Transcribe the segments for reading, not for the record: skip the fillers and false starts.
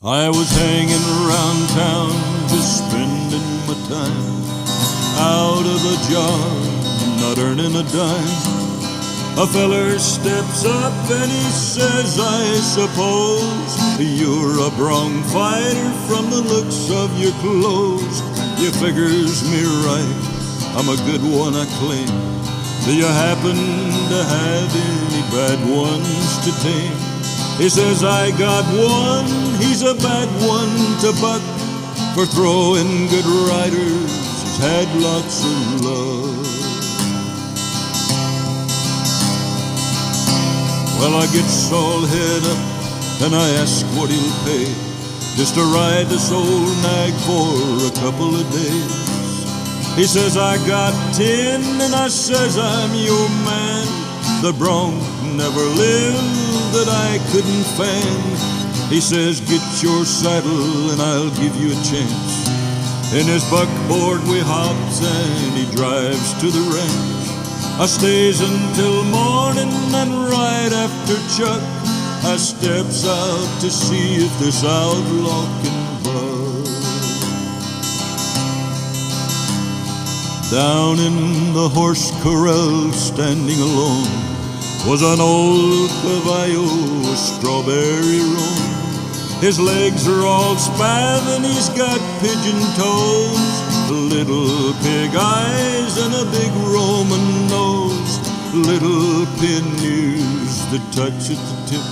I was hanging around town, just spending my time, out of a job, not earning a dime. A feller steps up and he says, I suppose you're a bronc fighter from the looks of your clothes. You figures me right, I'm a good one, I claim. Do you happen to have any bad ones to tame? He says, I got one, he's a bad one to buck. For throwing good riders, he's had lots of luck. Well, I gets all head up and I ask what he'll pay, just to ride this old nag for a couple of days. He says, I got 10, and I says, I'm your man. The bronc never lived that I couldn't fan. He says, get your saddle and I'll give you a chance. In his buckboard we hops and he drives to the ranch. I stays until morning, and right after Chuck I steps out to see if this outlaw can buck. Down in the horse corral, standing alone, was an old caballo, a strawberry roan. His legs are all spare and he's got pigeon toes, little pig eyes and a big Roman nose, little pin ears that touch at the tip.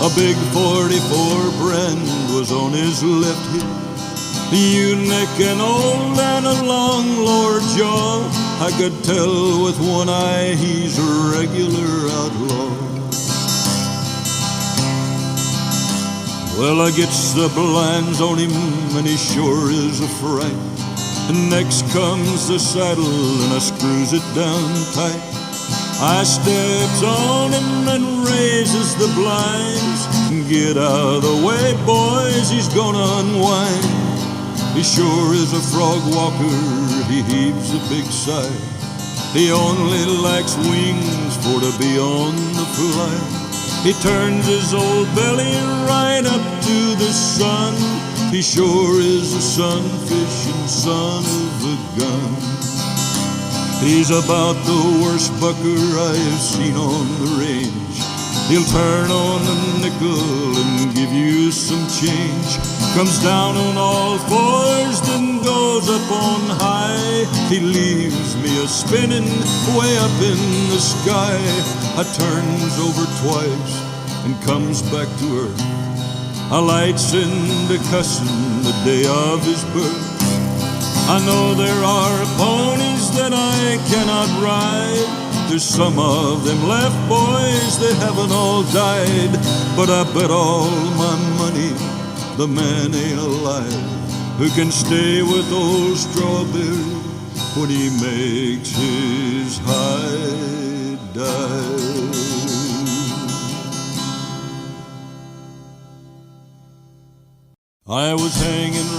A big 44 brand was on his left hip. Ewe-neck and old and a long lower jaw, I could tell with one eye he's a regular outlaw. Well, I gets the blinds on him and he sure is a fright. And next comes the saddle and I screws it down tight. I steps on him and raises the blinds. Get out of the way, boys, he's gonna unwind. He sure is a frog walker, he heaves a big sigh. He only lacks wings for to be on the fly. He turns his old belly right up to the sun. He sure is a sun-fishing son of a gun. He's about the worst bucker I've seen on the range. He'll turn on a nickel and give you some change. Comes down on all fours, then goes up on high. He leaves me a-spinning way up in the sky. I turns over twice and comes back to earth. I lights into cussing the day of his birth. I know there are ponies that I cannot ride. There's some of them left, boys, they haven't all died. But I bet all my money the man ain't alive who can stay with old Strawberry when he makes his high dive. I was hanging